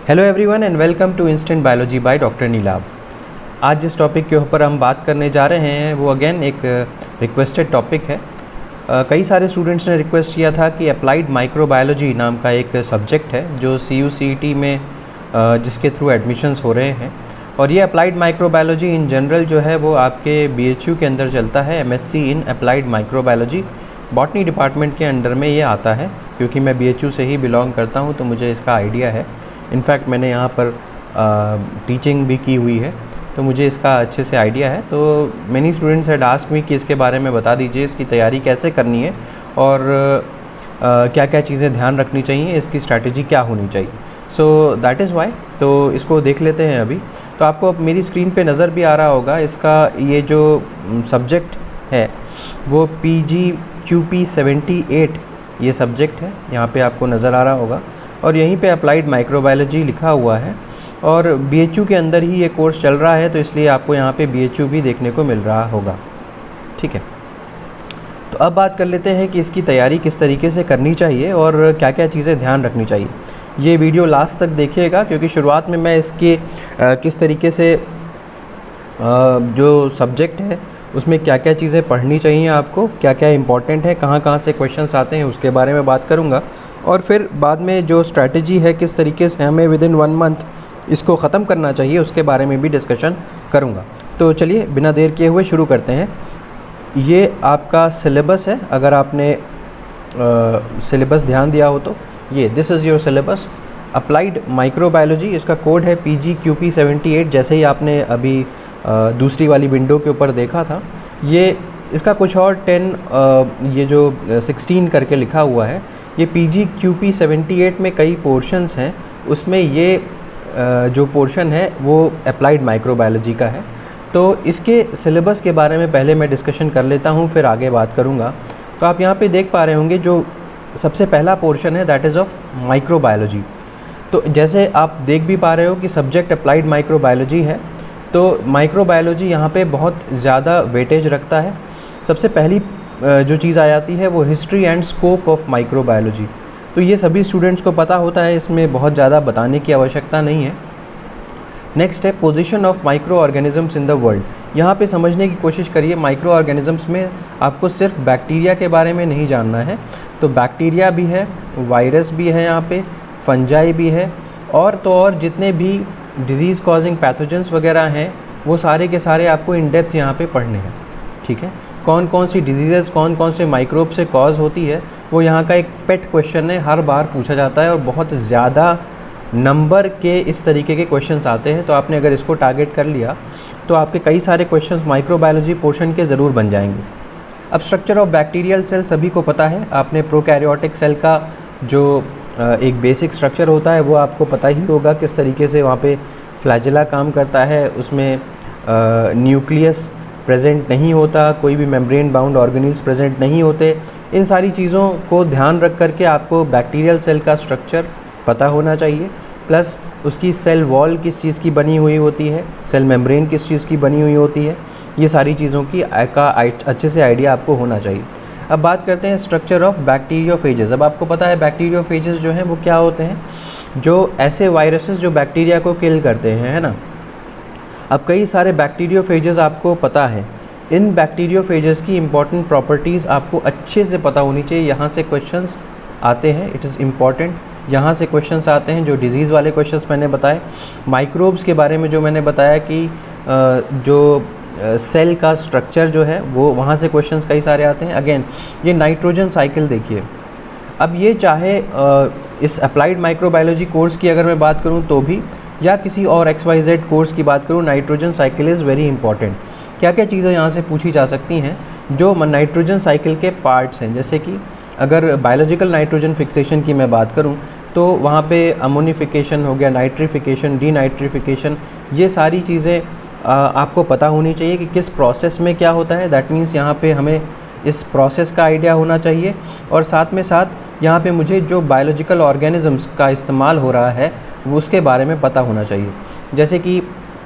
Hello everyone and welcome to instant biology by doctor Neelabh. आज जिस topic के ऊपर हम बात करने जा रहे हैं वो अगेन एक रिक्वेस्टेड टॉपिक है। कई सारे स्टूडेंट्स ने रिक्वेस्ट किया था कि अप्लाइड माइक्रोबायोलॉजी नाम का एक सब्जेक्ट है जो CUCET में जिसके थ्रू एडमिशन्स हो रहे हैं, और ये अप्लाइड माइक्रोबायोलॉजी इन जनरल जो है वो आपके BHU के अंदर चलता है। MSc in applied microbiology botany department के अंडर में ये आता है। क्योंकि मैं BHU से ही बिलोंग करता हूँ तो मुझे इसका आइडिया है। इनफैक्ट मैंने यहाँ पर टीचिंग भी की हुई है तो मुझे इसका अच्छे से आइडिया है। तो many students had asked me कि इसके बारे में बता दीजिए, इसकी तैयारी कैसे करनी है और क्या क्या चीज़ें ध्यान रखनी चाहिए, इसकी स्ट्रैटेजी क्या होनी चाहिए। So that is why. तो इसको देख लेते हैं अभी। तो आपको अब मेरी स्क्रीन पे नज़र भी आ रहा होगा, इसका ये जो सब्जेक्ट है वो PGQP 78 ये सब्जेक्ट है, यहाँ पे आपको नज़र आ रहा होगा। और यहीं पे अप्लाइड माइक्रोबायोलॉजी लिखा हुआ है और BHU के अंदर ही ये कोर्स चल रहा है, तो इसलिए आपको यहाँ पे BHU भी देखने को मिल रहा होगा। ठीक है, तो अब बात कर लेते हैं कि इसकी तैयारी किस तरीके से करनी चाहिए और क्या क्या चीज़ें ध्यान रखनी चाहिए। ये वीडियो लास्ट तक देखिएगा क्योंकि शुरुआत में मैं इसके किस तरीके से जो सब्जेक्ट है उसमें क्या क्या चीज़ें पढ़नी चाहिए, आपको क्या क्या इंपॉर्टेंट है, कहाँ कहाँ से क्वेश्चंस आते हैं उसके बारे में बात करूँगा। और फिर बाद में जो स्ट्रैटेजी है किस तरीके से हमें विदिन 1 मंथ इसको ख़त्म करना चाहिए उसके बारे में भी डिस्कशन करूँगा। तो चलिए बिना देर किए हुए शुरू करते हैं। ये आपका सिलेबस है, अगर आपने सिलेबस ध्यान दिया हो तो ये this is your syllabus applied microbiology. इसका कोड है PGQP 78, जैसे ही आपने अभी दूसरी वाली विंडो के ऊपर देखा था। ये इसका कुछ और 10 ये जो 16 करके लिखा हुआ है, ये PGQP 78 में कई पोर्शंस हैं, उसमें ये जो पोर्शन है वो अप्लाइड माइक्रोबायोलॉजी का है। तो इसके सिलेबस के बारे में पहले मैं डिस्कशन कर लेता हूँ, फिर आगे बात करूँगा। तो आप यहाँ पे देख पा रहे होंगे जो सबसे पहला पोर्शन है दैट इज़ ऑफ माइक्रोबायोलॉजी। तो जैसे आप देख भी पा रहे हो कि सब्जेक्ट अप्लाइड माइक्रोबायोलॉजी है, तो माइक्रोबायोलॉजी यहाँ पे बहुत ज़्यादा वेटेज रखता है। सबसे पहली जो चीज़ आ जाती है वो history and scope of microbiology. तो ये सभी स्टूडेंट्स को पता होता है, इसमें बहुत ज़्यादा बताने की आवश्यकता नहीं है। नेक्स्ट है position of micro organisms in the world. यहाँ पे समझने की कोशिश करिए, माइक्रो ऑर्गेनिजम्स में आपको सिर्फ बैक्टीरिया के बारे में नहीं जानना है। तो बैक्टीरिया भी है, वायरस भी है, यहाँ पे फंजाई भी है, और तो और जितने भी डिजीज़ कॉजिंग पैथोजेंस वगैरह हैं वो सारे के सारे आपको इन डेप्थ यहाँ पे पढ़ने हैं। ठीक है, कौन कौन सी डिजीज़ेज़ कौन कौन से माइक्रोब से कॉज होती है वो यहाँ का एक पेट क्वेश्चन है, हर बार पूछा जाता है और बहुत ज़्यादा नंबर के इस तरीके के क्वेश्चंस आते हैं। तो आपने अगर इसको टारगेट कर लिया तो आपके कई सारे क्वेश्चंस माइक्रोबायोलॉजी पोर्शन के ज़रूर बन जाएंगे। अब स्ट्रक्चर ऑफ बैक्टीरियल सेल सभी को पता है, आपने प्रोकैरियोटिक सेल का जो एक बेसिक स्ट्रक्चर होता है वो आपको पता ही होगा, किस तरीके से वहाँ पे फ्लैजेला काम करता है, उसमें न्यूक्लियस प्रेजेंट नहीं होता, कोई भी मेम्ब्रेन बाउंड ऑर्गेनेल्स प्रेजेंट नहीं होते। इन सारी चीज़ों को ध्यान रख करके आपको बैक्टीरियल सेल का स्ट्रक्चर पता होना चाहिए, प्लस उसकी सेल वॉल किस चीज़ की बनी हुई होती है, सेल मेम्ब्रेन किस चीज़ की बनी हुई होती है, ये सारी चीज़ों की का अच्छे से आइडिया आपको होना चाहिए। अब बात करते हैं स्ट्रक्चर ऑफ बैक्टीरियोफेजेस। अब आपको पता है बैक्टीरियोफेजेस जो हैं वो क्या होते हैं, जो ऐसे वायरसेस जो बैक्टीरिया को किल करते हैं, है ना। अब कई सारे बैक्टीरियोफेजेस आपको पता है, इन बैक्टीरियोफेजेस की इंपॉर्टेंट प्रॉपर्टीज़ आपको अच्छे से पता होनी चाहिए। यहाँ से क्वेश्चंस आते हैं, इट इज़ इम्पॉर्टेंट, यहाँ से क्वेश्चंस आते हैं। जो डिजीज़ वाले क्वेश्चंस मैंने बताए, माइक्रोब्स के बारे में जो मैंने बताया कि जो सेल का स्ट्रक्चर जो है वो वहाँ से क्वेश्चंस कई सारे आते हैं। अगेन ये नाइट्रोजन साइकिल देखिए, अब ये चाहे इस अप्लाइड माइक्रोबायोलॉजी कोर्स की अगर मैं बात करूँ तो भी, या किसी और XYZ कोर्स की बात करूँ, nitrogen cycle is very important. क्या क्या चीज़ें यहाँ से पूछी जा सकती हैं जो नाइट्रोजन साइकिल के पार्ट्स हैं, जैसे कि अगर बायोलॉजिकल नाइट्रोजन फिक्सेशन की मैं बात करूँ तो वहाँ पे अमोनिफिकेशन हो गया, नाइट्रिफिकेशन, डीनाइट्रिफिकेशन, ये सारी चीज़ें आपको पता होनी चाहिए कि किस प्रोसेस में क्या होता है। दैट मीन्स यहाँ पे हमें इस प्रोसेस का आइडिया होना चाहिए, और साथ में साथ यहाँ पे मुझे जो बायोलॉजिकल ऑर्गेनिजम्स का इस्तेमाल हो रहा है वो उसके बारे में पता होना चाहिए। जैसे कि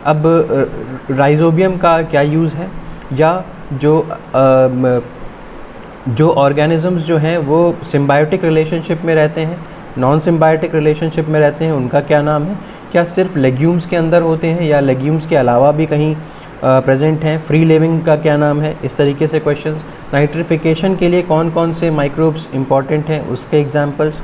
अब राइजोबियम का क्या यूज़ है, या जो ऑर्गेनिजम्स जो हैं वो सिम्बायोटिक रिलेशनशिप में रहते हैं, नॉन सिम्बायोटिक रिलेशनशिप में रहते हैं उनका क्या नाम है, क्या सिर्फ लेग्यूम्स के अंदर होते हैं या लेग्यूम्स के अलावा भी कहीं प्रेजेंट हैं, फ्री लिविंग का क्या नाम है, इस तरीके से क्वेश्चंस। नाइट्रिफिकेशन के लिए कौन कौन से माइक्रोब्स इंपॉर्टेंट हैं उसके एग्जांपल्स,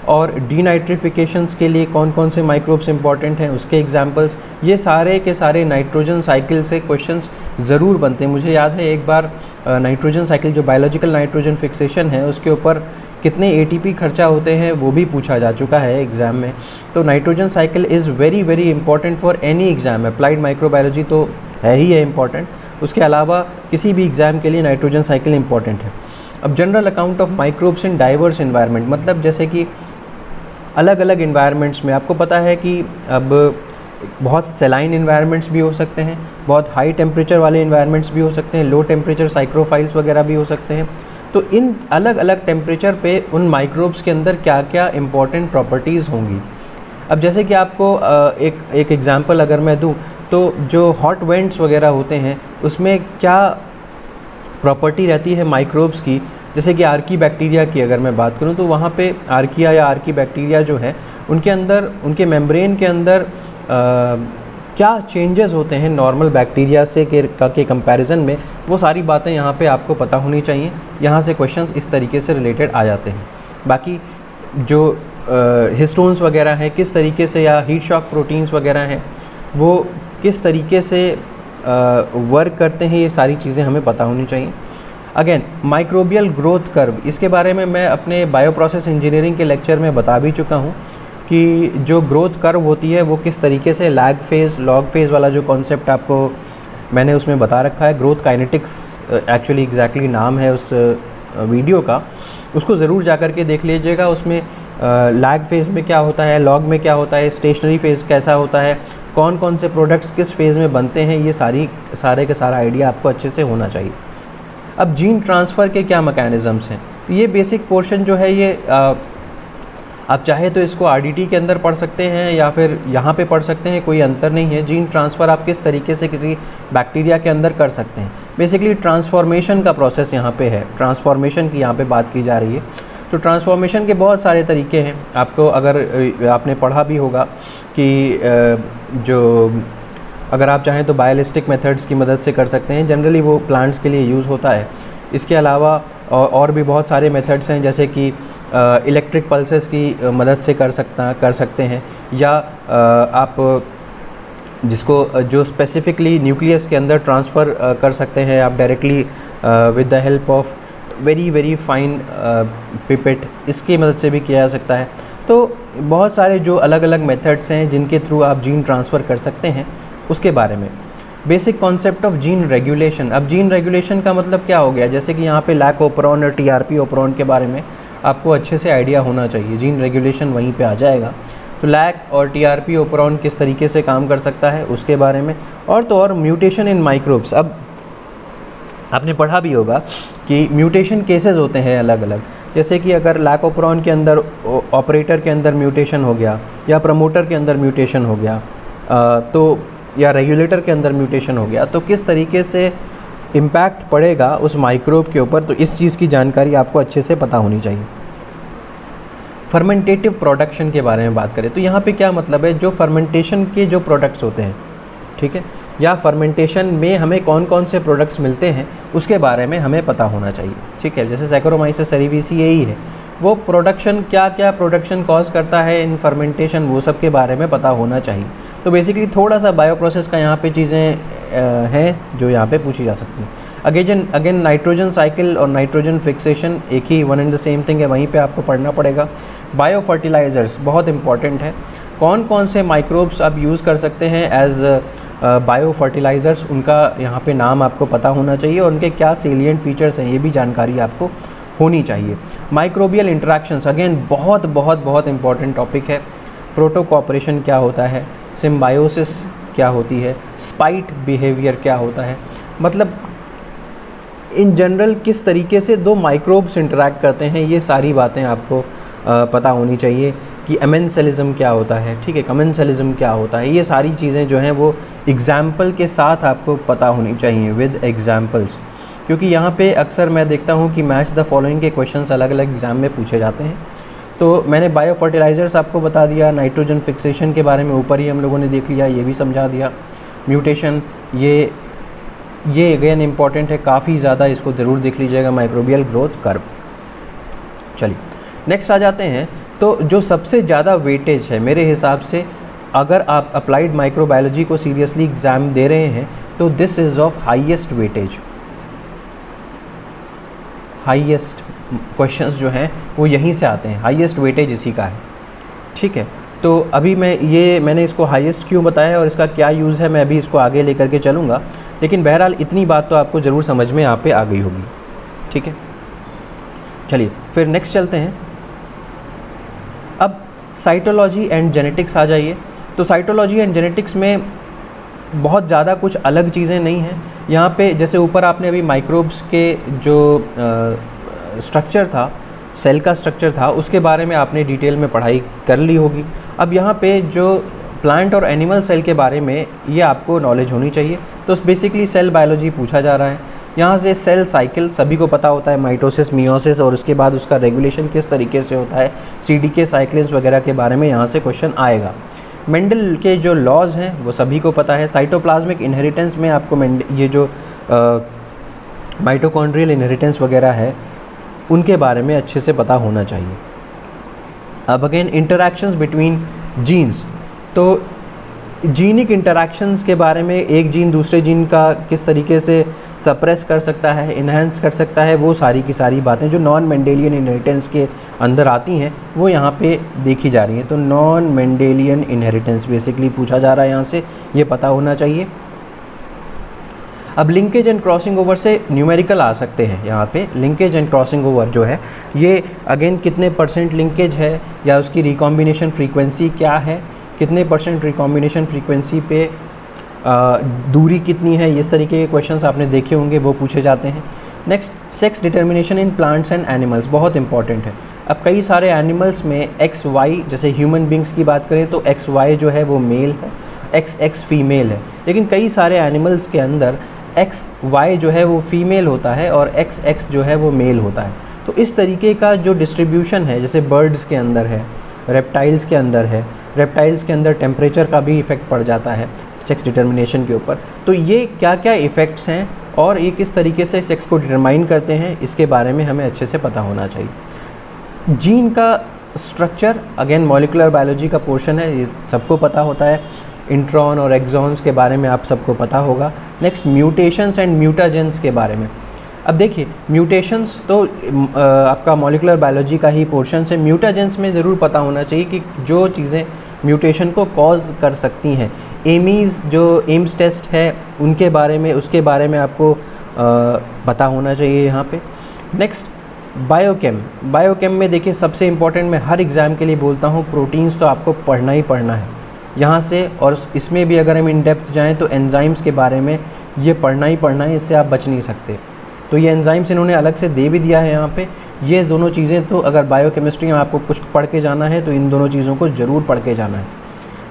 और डीनाइट्रिफिकेशंस के लिए कौन कौन से माइक्रोब्स इंपॉर्टेंट हैं उसके एग्जांपल्स। ये सारे के सारे नाइट्रोजन साइकिल से क्वेश्चंस ज़रूर बनते हैं। मुझे याद है एक बार नाइट्रोजन साइकिल जो बायोलॉजिकल नाइट्रोजन फिक्सेशन है उसके ऊपर कितने एटीपी खर्चा होते हैं वो भी पूछा जा चुका है एग्ज़ाम में। तो nitrogen cycle is very very important for any exam. Applied microbiology तो है ही है इम्पॉर्टेंट, उसके अलावा किसी भी एग्ज़ाम के लिए नाइट्रोजन साइकिल इंपॉर्टेंट है। अब general account of microbes in diverse environment, मतलब जैसे कि अलग अलग इन्वायरमेंट्स में आपको पता है कि अब बहुत सेलाइन इन्वायरमेंट्स भी हो सकते हैं, बहुत हाई टेम्परेचर वाले इन्वायरमेंट्स भी हो सकते हैं, लो टेम्परेचर साइक्रोफाइल्स वगैरह भी हो सकते हैं। तो इन अलग अलग टेम्परेचर पे उन माइक्रोब्स के अंदर क्या क्या इंपॉर्टेंट प्रॉपर्टीज़ होंगी। अब जैसे कि आपको एक एग्जांपल अगर मैं दूं तो जो हॉट वेंट्स वगैरह होते हैं उसमें क्या प्रॉपर्टी रहती है माइक्रोब्स की। जैसे कि आर्की बैक्टीरिया की अगर मैं बात करूं तो वहाँ पे आर्किया या आर्की बैक्टीरिया जो है उनके अंदर, उनके मेम्ब्रेन के अंदर क्या चेंजेस होते हैं नॉर्मल बैक्टीरिया से के कंपैरिजन में, वो सारी बातें यहाँ पे आपको पता होनी चाहिए। यहाँ से क्वेश्चंस इस तरीके से रिलेटेड आ जाते हैं। बाकी जो हिस्टोन्स वगैरह हैं किस तरीके से, या हीट शॉक प्रोटीन्स वगैरह हैं वो किस तरीके से वर्क करते हैं, ये सारी चीज़ें हमें पता होनी चाहिए। अगेन माइक्रोबियल ग्रोथ कर्व, इसके बारे में मैं अपने बायोप्रोसेस इंजीनियरिंग के लेक्चर में बता भी चुका हूँ कि जो ग्रोथ कर्व होती है वो किस तरीके से, लैग फेज़ लॉग फेज़ वाला जो कॉन्सेप्ट आपको मैंने उसमें बता रखा है। ग्रोथ काइनेटिक्स एक्चुअली एग्जैक्टली नाम है उस वीडियो का, उसको ज़रूर जा कर के देख लीजिएगा। उसमें लैग फेज़ में क्या होता है, लॉग में क्या होता है, स्टेशनरी फेज़ कैसा होता है, कौन कौन से प्रोडक्ट्स किस फेज़ में बनते हैं, ये सारे का सारा आइडिया आपको अच्छे से होना चाहिए। अब जीन ट्रांसफ़र के क्या मैकेनिज़म्स हैं, तो ये बेसिक पोर्शन जो है ये आप चाहे तो इसको आरडीटी के अंदर पढ़ सकते हैं या फिर यहाँ पे पढ़ सकते हैं, कोई अंतर नहीं है। जीन ट्रांसफ़र आप किस तरीके से किसी बैक्टीरिया के अंदर कर सकते हैं, बेसिकली ट्रांसफॉर्मेशन का प्रोसेस यहाँ पे है, ट्रांसफॉर्मेशन की यहाँ पे बात की जा रही है। तो ट्रांसफॉर्मेशन के बहुत सारे तरीके हैं, आपको अगर आपने पढ़ा भी होगा कि जो अगर आप चाहें तो बायोलिस्टिक मेथड्स की मदद से कर सकते हैं, जनरली वो प्लांट्स के लिए यूज़ होता है। इसके अलावा और भी बहुत सारे मेथड्स हैं, जैसे कि इलेक्ट्रिक पल्सेस की मदद से कर सकते हैं, या आप जिसको जो स्पेसिफिकली न्यूक्लियस के अंदर ट्रांसफ़र कर सकते हैं आप directly with the help of very very fine pipette, इसकी मदद से भी किया जा सकता है। तो बहुत सारे जो अलग अलग मेथड्स हैं जिनके थ्रू आप जीन ट्रांसफ़र कर सकते हैं, उसके बारे में। Basic concept of gene regulation, अब जीन रेगुलेशन का मतलब क्या हो गया, जैसे कि यहाँ पे लैक ओपरॉन और टीआरपी ओपरॉन के बारे में आपको अच्छे से आइडिया होना चाहिए, जीन रेगुलेशन वहीं पे आ जाएगा। तो लैक और टीआरपी ओपरॉन किस तरीके से काम कर सकता है उसके बारे में, और तो और म्यूटेशन इन माइक्रोब्स। अब आपने पढ़ा भी होगा कि म्यूटेशन केसेस होते हैं अलग अलग, जैसे कि अगर लैक ओपरॉन के अंदर ऑपरेटर के अंदर म्यूटेशन हो गया, या प्रमोटर के अंदर म्यूटेशन हो गया, तो या रेगुलेटर के अंदर म्यूटेशन हो गया, तो किस तरीके से इम्पैक्ट पड़ेगा उस माइक्रोब के ऊपर, तो इस चीज़ की जानकारी आपको अच्छे से पता होनी चाहिए। फर्मेंटेटिव प्रोडक्शन के बारे में बात करें तो यहाँ पे क्या मतलब है, जो फर्मेंटेशन के जो प्रोडक्ट्स होते हैं, ठीक है, या फर्मेंटेशन में हमें कौन कौन से प्रोडक्ट्स मिलते हैं उसके बारे में हमें पता होना चाहिए, ठीक है। जैसे सैकरोमाइसिस सेरेविसी यही है, वो प्रोडक्शन क्या क्या प्रोडक्शन कॉज करता है इन फर्मेंटेशन, वो सब के बारे में पता होना चाहिए। तो बेसिकली थोड़ा सा बायो प्रोसेस का यहाँ पे चीज़ें हैं जो यहाँ पे पूछी जा सकती हैं। अगेन नाइट्रोजन साइकिल और नाइट्रोजन फिक्सेशन एक ही one and the same thing है, वहीं पे आपको पढ़ना पड़ेगा। बायो फर्टिलाइज़र्स बहुत इंपॉर्टेंट है, कौन कौन से माइक्रोब्स आप यूज़ कर सकते हैं एज बायो फर्टिलाइज़र्स, उनका यहाँ पे नाम आपको पता होना चाहिए और उनके क्या सेलिएंट फीचर्स हैं ये भी जानकारी आपको होनी चाहिए। माइक्रोबियल इंटरेक्शंस अगेन बहुत बहुत बहुत इंपॉर्टेंट टॉपिक है। प्रोटोकॉपरेशन क्या होता है, सिम्बायोसिस क्या होती है, स्पाइट बिहेवियर क्या होता है, मतलब इन जनरल किस तरीके से दो माइक्रोब्स इंटरैक्ट करते हैं, ये सारी बातें आपको पता होनी चाहिए। कि अमेंसेलिज्म क्या होता है, ठीक है, कमेंसेलिज्म क्या होता है, ये सारी चीज़ें जो हैं वो एग्जाम्पल के साथ आपको पता होनी चाहिए, विद एग्जाम्पल्स। क्योंकि यहाँ पे अक्सर मैं देखता हूँ कि मैच द फॉलोइंग के क्वेश्चंस अलग अलग एग्ज़ाम में पूछे जाते हैं। तो मैंने बायो फर्टिलाइज़र्स आपको बता दिया, नाइट्रोजन फिक्सेशन के बारे में ऊपर ही हम लोगों ने देख लिया, ये भी समझा दिया। म्यूटेशन ये अगेन इम्पॉर्टेंट है काफ़ी ज़्यादा, इसको ज़रूर देख लीजिएगा, माइक्रोबियल ग्रोथ कर्व। चलिए नेक्स्ट आ जाते हैं। तो जो सबसे ज़्यादा वेटेज है मेरे हिसाब से, अगर आप अप्लाइड माइक्रोबायोलॉजी को सीरियसली एग्ज़ाम दे रहे हैं तो this is of highest weightage. Highest questions जो हैं वो यहीं से आते हैं, हाईएस्ट वेटेज इसी का है, ठीक है। तो अभी मैंने इसको हाईएस्ट क्यों बताया और इसका क्या यूज़ है, मैं अभी इसको आगे लेकर के चलूँगा, लेकिन बहरहाल इतनी बात तो आपको ज़रूर समझ में यहाँ पे आ गई होगी, ठीक है। चलिए फिर नेक्स्ट चलते हैं। अब साइटोलॉजी एंड जेनेटिक्स आ जाइए। तो साइटोलॉजी एंड जेनेटिक्स में बहुत ज़्यादा कुछ अलग चीज़ें नहीं हैं यहाँ पे। जैसे ऊपर आपने अभी माइक्रोब्स के जो स्ट्रक्चर था, सेल का स्ट्रक्चर था, उसके बारे में आपने डिटेल में पढ़ाई कर ली होगी। अब यहाँ पे जो प्लांट और एनिमल सेल के बारे में ये आपको नॉलेज होनी चाहिए। तो बेसिकली सेल बायोलॉजी पूछा जा रहा है। यहाँ से सेल साइकिल सभी को पता होता है, माइटोसिस, मियोसिस, और उसके बाद उसका रेगुलेशन किस तरीके से होता है, CDK साइक्लिन्स वगैरह के बारे में यहाँ से क्वेश्चन आएगा। मेंडल के जो लॉज हैं वो सभी को पता है। साइटोप्लाज्मिक इनहेरिटेंस में आपको ये जो माइटोकॉन्ड्रियल इनहेरिटेंस वगैरह है उनके बारे में अच्छे से पता होना चाहिए। अब अगेन इंटरैक्शंस बिटवीन जीन्स, तो जीनिक इंटरैक्शंस के बारे में, एक जीन दूसरे जीन का किस तरीके से सप्रेस कर सकता है, इन्हेंस कर सकता है, वो सारी की सारी बातें जो नॉन मेंडेलियन इनहेरिटेंस के अंदर आती हैं वो यहाँ पे देखी जा रही हैं। तो नॉन मेंडेलियन इनहेरिटेंस बेसिकली पूछा जा रहा है, यहाँ से ये पता होना चाहिए। अब लिंकेज एंड क्रॉसिंग ओवर से न्यूमेरिकल आ सकते हैं यहाँ पे। लिंकेज एंड क्रॉसिंग ओवर जो है ये अगेन कितने % लिंकेज है, या उसकी रिकॉम्बिनेशन फ्रीक्वेंसी क्या है, कितने % रिकॉम्बिनेशन फ्रीक्वेंसी पे दूरी कितनी है, इस तरीके के क्वेश्चंस आपने देखे होंगे, वो पूछे जाते हैं। Next, sex determination in plants and animals, बहुत इंपॉर्टेंट है। अब कई सारे एनिमल्स में XY, जैसे ह्यूमन बींग्स की बात करें तो XY जो है वो मेल है, XX फीमेल है, लेकिन कई सारे एनिमल्स के अंदर XY जो है वो फीमेल होता है और XX जो है वो मेल होता है। तो इस तरीके का जो डिस्ट्रीब्यूशन है, जैसे बर्ड्स के अंदर है, रेप्टाइल्स के अंदर है, रेप्टाइल्स के अंदर टेम्परेचर का भी इफ़ेक्ट पड़ जाता है सेक्स डिटर्मिनेशन के ऊपर। तो ये क्या क्या इफ़ेक्ट्स हैं और ये किस तरीके से सेक्स को डिटरमाइन करते हैं, इसके बारे में हमें अच्छे से पता होना चाहिए। जीन का स्ट्रक्चर अगेन मॉलिक्यूलर बायोलॉजी का पोर्शन है, ये सबको पता होता है। इंट्रॉन और एक्सॉन्स के बारे में आप सबको पता होगा। नेक्स्ट, म्यूटेशंस एंड म्यूटाजेंस के बारे में। अब देखिए, म्यूटेशंस तो आपका मॉलिक्यूलर बायोलॉजी का ही पोर्शन है। म्यूटाजेंस में ज़रूर पता होना चाहिए कि जो चीज़ें म्यूटेशन को कॉज कर सकती हैं। एमीज़ जो एम्स टेस्ट है उनके बारे में, उसके बारे में आपको पता होना चाहिए यहाँ पे। Next, biochem. बायोकेम में देखिए सबसे इम्पॉर्टेंट, मैं हर एग्ज़ाम के लिए बोलता हूँ, प्रोटीन्स तो आपको पढ़ना ही पढ़ना है यहाँ से। और इसमें भी अगर हम इन डेप्थ जाएँ तो एंजाइम्स के बारे में ये पढ़ना ही पढ़ना है, इससे आप बच नहीं सकते। तो ये एंजाइम्स इन्होंने अलग से दे भी दिया है यहाँ पे। ये दोनों चीज़ें तो अगर बायोकेमिस्ट्री में आपको कुछ पढ़ के जाना है तो इन दोनों चीज़ों को ज़रूर पढ़ के जाना है।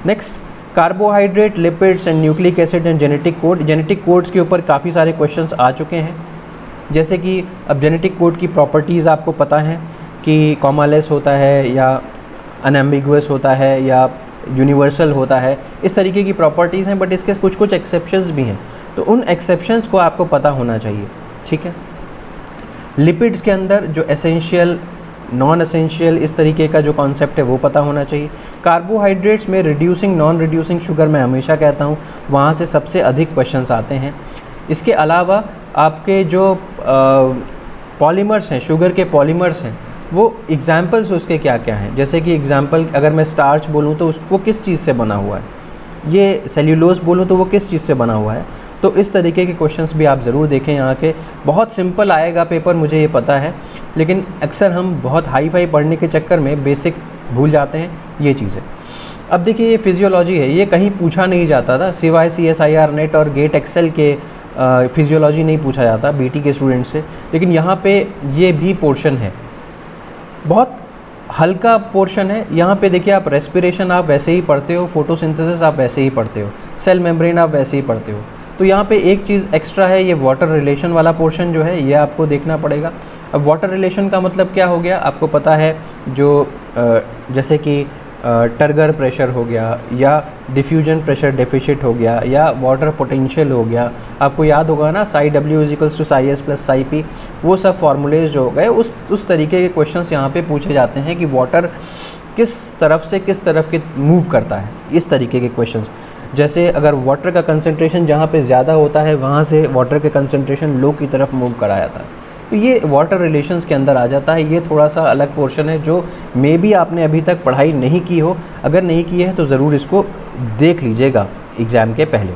Next, carbohydrate, lipids and nucleic acid and genetic code. Genetic codes के ऊपर काफ़ी सारे क्वेश्चंस आ चुके हैं। जैसे कि अब जेनेटिक कोड की प्रॉपर्टीज़ आपको पता है कि कॉमालेस होता है या अनएम्बिगुअस होता है या यूनिवर्सल होता है, इस तरीके की प्रॉपर्टीज़ हैं। बट इसके कुछ कुछ एक्सेप्शंस भी हैं, तो उन एक्सेप्शंस को आपको पता होना चाहिए, ठीक है। लिपिड्स के अंदर जो एसेंशियल, नॉन एसेंशियल, इस तरीके का जो कॉन्सेप्ट है वो पता होना चाहिए। कार्बोहाइड्रेट्स में रिड्यूसिंग, नॉन रिड्यूसिंग शुगर मैं हमेशा कहता हूँ वहाँ से सबसे अधिक क्वेश्चंस आते हैं। इसके अलावा आपके जो पॉलीमर्स हैं, शुगर के पॉलीमर्स हैं, वो एग्जाम्पल्स उसके क्या क्या हैं। जैसे कि एग्जाम्पल अगर मैं स्टार्च बोलूँ तो वो किस चीज़ से बना हुआ है, ये सेल्यूलोज बोलूँ तो वो किस चीज़ से बना हुआ है। तो इस तरीके के क्वेश्चंस भी आप ज़रूर देखें यहाँ के। बहुत सिंपल आएगा पेपर, मुझे ये पता है, लेकिन अक्सर हम बहुत हाई फाई पढ़ने के चक्कर में बेसिक भूल जाते हैं ये चीज़ें। अब देखिए, ये फिजियोलॉजी है, ये कहीं पूछा नहीं जाता था सिवाय CSIR नेट और गेट एक्सेल के। फिजियोलॉजी नहीं पूछा जाता BT के स्टूडेंट से, लेकिन यहाँ पे ये भी पोर्शन है, बहुत हल्का पोर्शन है। यहाँ पे देखिए, आप रेस्पिरेशन आप वैसे ही पढ़ते हो, फोटोसिंथेसिस आप वैसे ही पढ़ते हो, सेल मेम्ब्रेन आप वैसे ही पढ़ते हो। तो यहाँ पे एक चीज़ एक्स्ट्रा है, ये वाटर रिलेशन वाला पोर्शन जो है ये आपको देखना पड़ेगा। अब वाटर रिलेशन का मतलब क्या हो गया, आपको पता है जो जैसे कि टर्गर प्रेशर हो गया या डिफ्यूजन प्रेशर डेफिशिट हो गया या वाटर पोटेंशियल हो गया, आपको याद होगा ना psi W is equals to psi S plus psi P, वो सब फार्मूलेज जो हो गए उस तरीके के क्वेश्चंस यहाँ पे पूछे जाते हैं कि वाटर किस तरफ के मूव करता है, इस तरीके के क्वेश्चंस। जैसे अगर वाटर का कंसंट्रेशन जहाँ पे ज़्यादा होता है वहाँ से वाटर के कंसंट्रेशन लो की तरफ मूव करा जाता है, तो ये वाटर रिलेशंस के अंदर आ जाता है। ये थोड़ा सा अलग पोर्शन है जो मे बी आपने अभी तक पढ़ाई नहीं की हो, अगर नहीं की है तो ज़रूर इसको देख लीजिएगा एग्ज़ाम के पहले।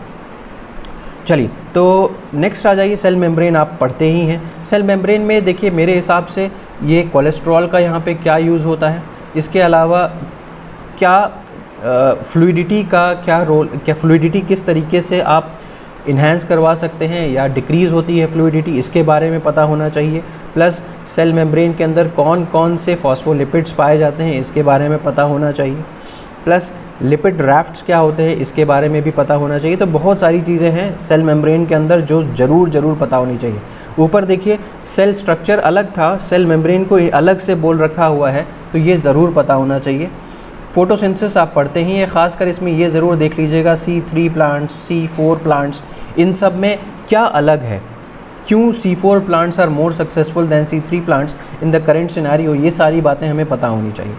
चलिए तो नेक्स्ट आ जाइए, सेल मेम्ब्रेन आप पढ़ते ही हैं। सेल मेम्ब्रेन में देखिए मेरे हिसाब से ये कोलेस्ट्रॉल का यहाँ पे क्या यूज़ होता है, इसके अलावा क्या फ्लूइडिटी का क्या रोल, क्या फ्लूइडिटी किस तरीके से आप इन्हेंस करवा सकते हैं या डिक्रीज़ होती है फ्लूइडिटी, इसके बारे में पता होना चाहिए। प्लस सेल मेम्ब्रेन के अंदर कौन कौन से फॉस्फोलिपिड्स पाए जाते हैं इसके बारे में पता होना चाहिए। प्लस लिपिड राफ्ट्स क्या होते हैं इसके बारे में भी पता होना चाहिए। तो बहुत सारी चीज़ें हैं सेल मेम्ब्रेन के अंदर जो ज़रूर पता होनी चाहिए। ऊपर देखिए सेल स्ट्रक्चर अलग था, सेल मेम्ब्रेन को अलग से बोल रखा हुआ है, तो ये ज़रूर पता होना चाहिए। फोटोसिंथेसिस आप पढ़ते ही हैं, ख़ासकर इसमें ये ज़रूर देख लीजिएगा C3 प्लांट्स, C4 प्लांट्स, इन सब में क्या अलग है, क्यों C4 plants are more successful than C3 plants in the current scenario, ये सारी बातें हमें पता होनी चाहिए।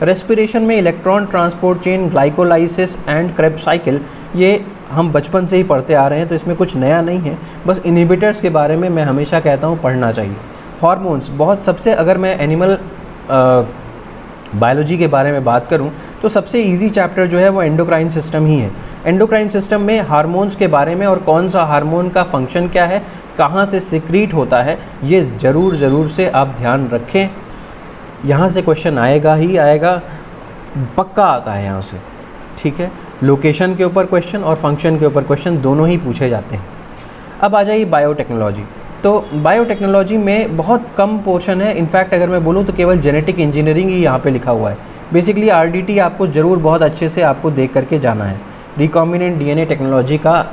रेस्पिरेशन में electron transport chain, glycolysis and Krebs cycle, ये हम बचपन से ही पढ़ते आ रहे हैं, तो इसमें कुछ नया नहीं है। बस इनहिबिटर्स के बारे में मैं हमेशा कहता हूँ पढ़ना चाहिए। हार्मोन्स बहुत सबसे, अगर मैं एनिमल बायोलॉजी के बारे में बात करूं तो सबसे इजी चैप्टर जो है वो एंडोक्राइन सिस्टम ही है। एंडोक्राइन सिस्टम में हार्मोन्स के बारे में और कौन सा हार्मोन का फंक्शन क्या है, कहाँ से सिक्रीट होता है, ये ज़रूर से आप ध्यान रखें। यहाँ से क्वेश्चन आएगा ही आएगा, पक्का आता है यहाँ से, ठीक है। लोकेशन के ऊपर क्वेश्चन और फंक्शन के ऊपर क्वेश्चन दोनों ही पूछे जाते हैं। अब आ जाइए बायोटेक्नोलॉजी। तो बायोटेक्नोलॉजी में बहुत कम पोर्शन है, इनफैक्ट अगर मैं बोलूँ तो केवल जेनेटिक इंजीनियरिंग ही यहाँ पे लिखा हुआ है। बेसिकली आरडीटी आपको ज़रूर बहुत अच्छे से आपको देख करके जाना है। रिकॉम्बिनेंट डीएनए टेक्नोलॉजी का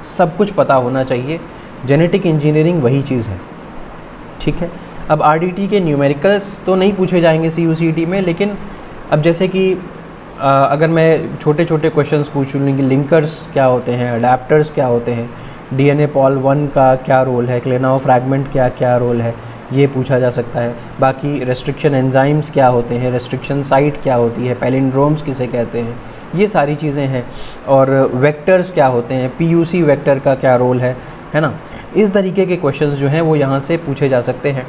सब कुछ पता होना चाहिए, जेनेटिक इंजीनियरिंग वही चीज़ है, ठीक है। अब आरडीटी के न्यूमेरिकल्स तो नहीं पूछे जाएंगे CUCET में, लेकिन अब जैसे कि अगर मैं छोटे छोटे क्वेश्चंस पूछ लूँगी, लिंकर्स क्या होते हैं, अडेप्टर्स क्या होते हैं, डीएनए पॉल 1 का क्या रोल है, क्लेनाओ फ्रैगमेंट क्या रोल है, ये पूछा जा सकता है। बाकी रेस्ट्रिक्शन एंजाइम्स क्या होते हैं, रेस्ट्रिक्शन साइट क्या होती है, पैलिंड्रोम्स किसे कहते हैं, ये सारी चीज़ें हैं। और वेक्टर्स क्या होते हैं, PUC वेक्टर का क्या रोल है ना। इस तरीके के क्वेश्चंस जो हैं वो यहाँ से पूछे जा सकते हैं।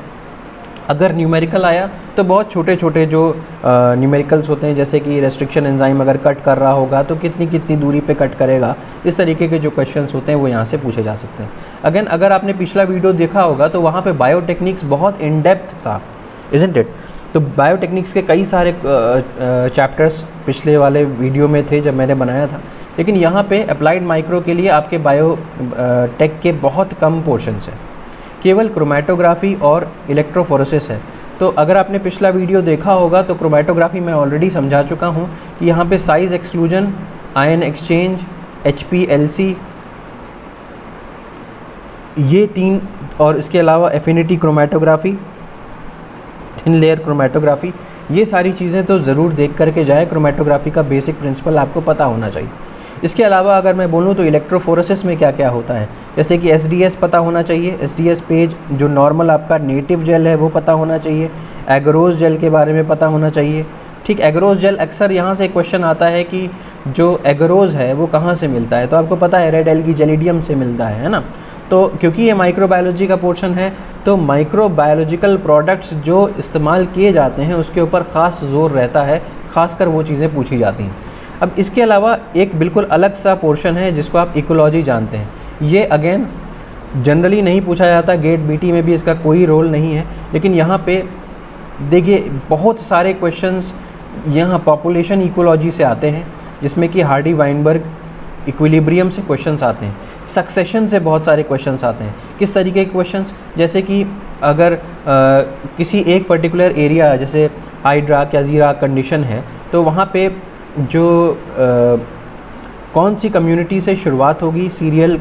अगर न्यूमेरिकल आया तो बहुत छोटे छोटे जो न्यूमेरिकल्स होते हैं, जैसे कि रेस्ट्रिक्शन एंजाइम अगर कट कर रहा होगा तो कितनी दूरी पे कट करेगा, इस तरीके के जो क्वेश्चंस होते हैं वो यहाँ से पूछे जा सकते हैं। अगेन अगर आपने पिछला वीडियो देखा होगा तो वहाँ पे बायोटेक्निक्स बहुत इन डेप्थ था, इजंट इट। तो बायोटेक्निक्स के कई सारे चैप्टर्स पिछले वाले वीडियो में थे जब मैंने बनाया था, लेकिन यहाँ पे अप्लाइड माइक्रो के लिए आपके बायोटेक के बहुत कम पोर्शंस हैं, केवल क्रोमेटोग्राफी और इलेक्ट्रोफोरेसिस है। तो अगर आपने पिछला वीडियो देखा होगा तो क्रोमेटोग्राफी मैं ऑलरेडी समझा चुका हूँ कि यहाँ पे size exclusion, ion exchange, HPLC, ये 3, और इसके अलावा affinity chromatography, thin layer chromatography, ये सारी चीज़ें तो ज़रूर देख करके जाए। क्रोमेटोग्राफी का बेसिक प्रिंसिपल आपको पता होना चाहिए। इसके अलावा अगर मैं बोलूँ तो इलेक्ट्रोफोरेसिस में क्या क्या होता है, जैसे कि SDS पता होना चाहिए, SDS पेज जो नॉर्मल आपका नेटिव जेल है वो पता होना चाहिए, एगरोज जेल के बारे में पता होना चाहिए, ठीक। एगरोज जेल अक्सर यहाँ से क्वेश्चन आता है कि जो एगरोज है वो कहाँ से मिलता है, तो आपको पता है रेड एल्गी जेलिडियम से मिलता है ना। तो क्योंकि ये माइक्रोबायोलॉजी का पोर्शन है तो माइक्रोबायोलॉजिकल प्रोडक्ट्स जो इस्तेमाल किए जाते हैं उसके ऊपर ख़ास जोर रहता है, ख़ासकर वो चीज़ें पूछी जाती हैं। अब इसके अलावा एक बिल्कुल अलग सा पोर्शन है जिसको आप इकोलॉजी जानते हैं। ये अगेन जनरली नहीं पूछा जाता, गेट BT में भी इसका कोई रोल नहीं है, लेकिन यहाँ पे देखिए बहुत सारे क्वेश्चंस यहाँ पॉपुलेशन इकोलॉजी से आते हैं, जिसमें कि हार्डी वाइनबर्ग इक्विलिब्रियम से क्वेश्चंस आते हैं, सक्सेशन से बहुत सारे क्वेश्चंस आते हैं। किस तरीके के क्वेश्चंस, जैसे कि अगर किसी एक पर्टिकुलर एरिया जैसे हाइड्राक या जीराक कंडीशन है तो वहाँ पे जो कौन सी कम्युनिटी से शुरुआत होगी, सीरियल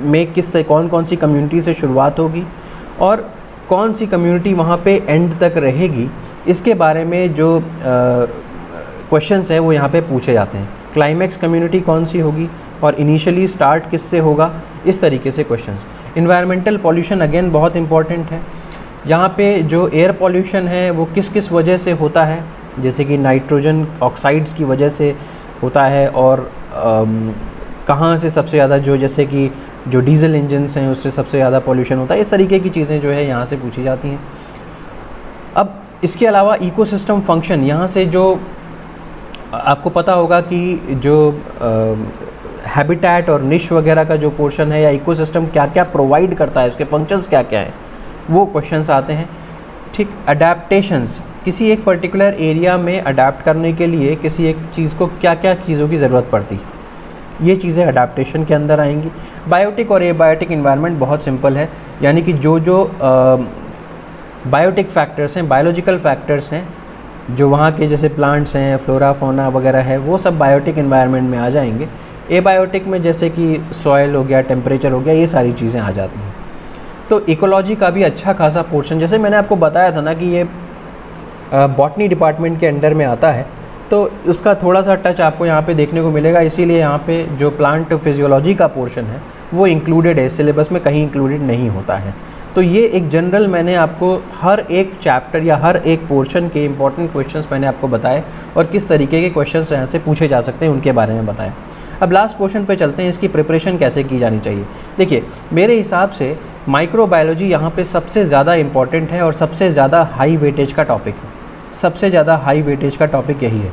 में कौन सी कम्युनिटी से शुरुआत होगी और कौन सी कम्युनिटी वहाँ पे एंड तक रहेगी, इसके बारे में जो क्वेश्चंस हैं वो यहाँ पे पूछे जाते हैं। क्लाइमैक्स कम्युनिटी कौन सी होगी और इनिशियली स्टार्ट किससे होगा, इस तरीके से क्वेश्चंस। इन्वायरमेंटल पॉल्यूशन अगेन बहुत इंपॉर्टेंट है। यहाँ पे जो एयर पॉल्यूशन है वो किस किस वजह से होता है, जैसे कि नाइट्रोजन ऑक्साइड्स की वजह से होता है, और कहाँ से सबसे ज़्यादा जो जैसे कि जो डीजल इंजन्स हैं उससे सबसे ज़्यादा पॉल्यूशन होता है, इस तरीके की चीज़ें जो है यहाँ से पूछी जाती हैं। अब इसके अलावा इकोसिस्टम फंक्शन, यहाँ से जो आपको पता होगा कि जो हैबिटेट और निश वगैरह का जो पोर्शन है या इकोसिस्टम क्या क्या प्रोवाइड करता है, उसके फंक्शंस क्या क्या हैं, वो क्वेश्चंस आते हैं। ठीक, अडेप्टेशंस, किसी एक पर्टिकुलर एरिया में अडेप्ट करने के लिए किसी एक चीज़ को क्या क्या चीज़ों की ज़रूरत पड़ती, ये चीज़ें अडेप्टेशन के अंदर आएंगी। बायोटिक और एबायोटिक इन्वायरमेंट बहुत सिंपल है, यानी कि जो जो बायोटिक फैक्टर्स हैं, बायोलॉजिकल फैक्टर्स हैं, जो वहाँ के जैसे प्लांट्स हैं, फ्लोरा फौना वगैरह है, वो सब बायोटिक इन्वायरमेंट में आ जाएंगे। एबायोटिक में जैसे कि सॉयल हो गया, टेम्परेचर हो गया, ये सारी चीज़ें आ जाती हैं। तो इकोलॉजी का भी अच्छा खासा पोर्शन, जैसे मैंने आपको बताया था ना कि ये बॉटनी डिपार्टमेंट के अंडर में आता है, तो उसका थोड़ा सा टच आपको यहाँ पे देखने को मिलेगा। इसीलिए यहाँ पे जो प्लांट फिजियोलॉजी का पोर्शन है वो इंक्लूडेड है, सिलेबस में कहीं इंक्लूडेड नहीं होता है। तो ये एक जनरल मैंने आपको हर एक चैप्टर या हर एक पोर्शन के इंपॉर्टेंट क्वेश्चंस मैंने आपको बताए, और किस तरीके के क्वेश्चंस यहाँ से पूछे जा सकते हैं उनके बारे में बताया। अब लास्ट क्वेश्चन पे चलते हैं, इसकी प्रिपरेशन कैसे की जानी चाहिए। देखिए, मेरे हिसाब से माइक्रोबायोलॉजी यहाँ पे सबसे ज़्यादा इम्पॉर्टेंट है और सबसे ज़्यादा हाई वेटेज का टॉपिक है, सबसे ज़्यादा हाई वेटेज का टॉपिक यही है।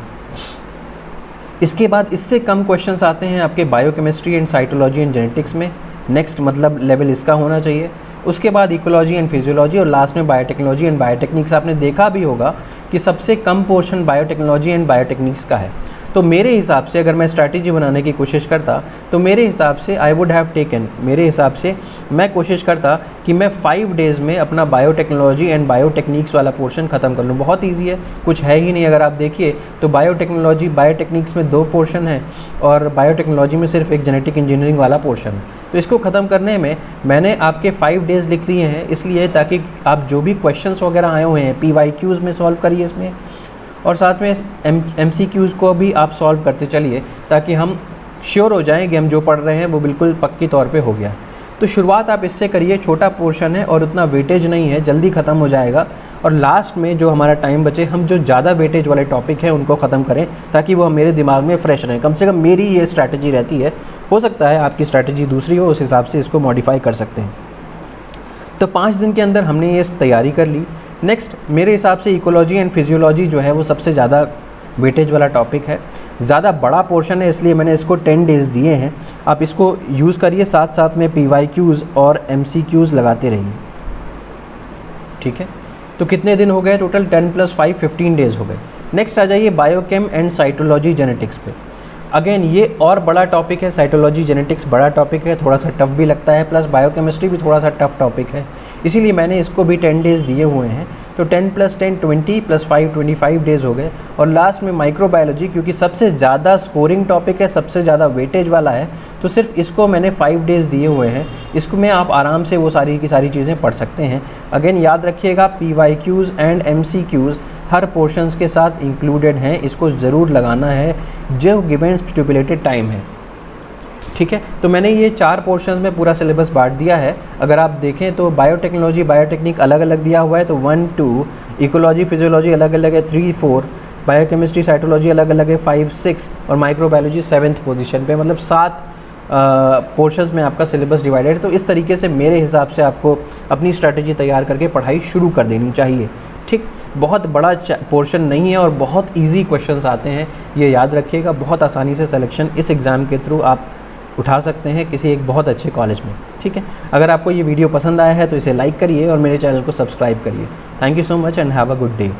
इसके बाद इससे कम क्वेश्चंस आते हैं आपके biochemistry and cytology and genetics में, नेक्स्ट मतलब लेवल इसका होना चाहिए। उसके बाद इकोलॉजी एंड फिजियोलॉजी, और लास्ट में बायोटेक्नोलॉजी एंड बायोटेक्निक्स। आपने देखा भी होगा कि सबसे कम पोर्शन बायोटेक्नोलॉजी एंड बायोटेक्निक्स का है। तो मेरे हिसाब से अगर मैं स्ट्रैटेजी बनाने की कोशिश करता, तो मेरे हिसाब से आई वुड हैव टेकन, मेरे हिसाब से मैं कोशिश करता कि मैं 5 डेज़ में अपना बायोटेक्नोलॉजी एंड बायोटेक्निक्स वाला पोर्शन ख़त्म कर लूँ। बहुत ईजी है, कुछ है ही नहीं। अगर आप देखिए तो बायोटेक्नोलॉजी बायोटेक्निक्स में 2 पोर्शन है और बायोटेक्नोलॉजी में सिर्फ एक जेनेटिक इंजीनियरिंग वाला पोर्शन है। तो इसको ख़त्म करने में मैंने आपके 5 डेज़ लिख लिए हैं, इसलिए ताकि आप जो भी क्वेश्चंस वगैरह आए हुए हैं PYQs में सॉल्व करिए इसमें, और साथ में MCQs को भी आप सॉल्व करते चलिए, ताकि हम श्योर हो जाएं कि हम जो पढ़ रहे हैं वो बिल्कुल पक्की तौर पे हो गया। तो शुरुआत आप इससे करिए, छोटा पोर्शन है और उतना वेटेज नहीं है, जल्दी ख़त्म हो जाएगा। और लास्ट में जो हमारा टाइम बचे, हम जो ज़्यादा वेटेज वाले टॉपिक हैं उनको ख़त्म करें, ताकि वो मेरे दिमाग में फ्रेश रहें। कम से कम मेरी ये स्ट्रैटेजी रहती है, हो सकता है आपकी स्ट्रैटेजी दूसरी हो, उस हिसाब से इसको मॉडिफाई कर सकते हैं। तो 5 दिन के अंदर हमने ये तैयारी कर ली। नेक्स्ट मेरे हिसाब से इकोलॉजी एंड फिजियोलॉजी जो है वो सबसे ज़्यादा वेटेज वाला टॉपिक है, ज़्यादा बड़ा पोर्शन है, इसलिए मैंने इसको 10 डेज़ दिए हैं। आप इसको यूज़ करिए, साथ साथ में PYQs और MCQs लगाते रहिए। ठीक है, तो कितने दिन हो गए टोटल? 10 + 5 15 डेज़ हो गए। नेक्स्ट आ जाइए बायोकेम एंड साइटोलॉजी जेनेटिक्स पे। अगेन ये और बड़ा टॉपिक है, साइटोलॉजी जेनेटिक्स बड़ा टॉपिक है, थोड़ा सा टफ भी लगता है, प्लस बायोकेमिस्ट्री भी थोड़ा सा टफ टॉपिक है, इसीलिए मैंने इसको भी 10 डेज़ दिए हुए हैं। तो 10 + 10 20 + 5 25 डेज़ हो गए। और लास्ट में माइक्रोबायोलॉजी, क्योंकि सबसे ज़्यादा स्कोरिंग टॉपिक है, सबसे ज़्यादा वेटेज वाला है, तो सिर्फ इसको मैंने 5 डेज़ दिए हुए हैं। इसको में आप आराम से वो सारी की सारी चीज़ें पढ़ सकते हैं। अगेन याद रखिएगा PYQs and MCQs her portions के साथ इंक्लूडेड हैं, इसको ज़रूर लगाना है जो गिवन स्टिपुलेटेड टाइम है। ठीक है, तो मैंने ये 4 पोर्शंस में पूरा सिलेबस बांट दिया है। अगर आप देखें तो बायोटेक्नोलॉजी बायोटेक्निक अलग अलग दिया हुआ है, तो 1 2, इकोलॉजी फिजियोलॉजी अलग अलग है 3 4, बायोकेमिस्ट्री साइटोलॉजी अलग अलग है 5 6, और माइक्रोबायोलॉजी 7th पोजीशन पे, मतलब 7 पोर्शंस में आपका सिलेबस डिवाइडेड है। तो इस तरीके से मेरे हिसाब से आपको अपनी स्ट्रैटेजी तैयार करके पढ़ाई शुरू कर देनी चाहिए। ठीक, बहुत बड़ा पोर्शन नहीं है और बहुत इजी क्वेश्चंस आते हैं, ये याद रखिएगा। बहुत आसानी से सिलेक्शन इस एग्ज़ाम के थ्रू आप उठा सकते हैं किसी एक बहुत अच्छे कॉलेज में। ठीक है, अगर आपको ये वीडियो पसंद आया है तो इसे लाइक करिए और मेरे चैनल को सब्सक्राइब करिए। Thank you so much and have a good day.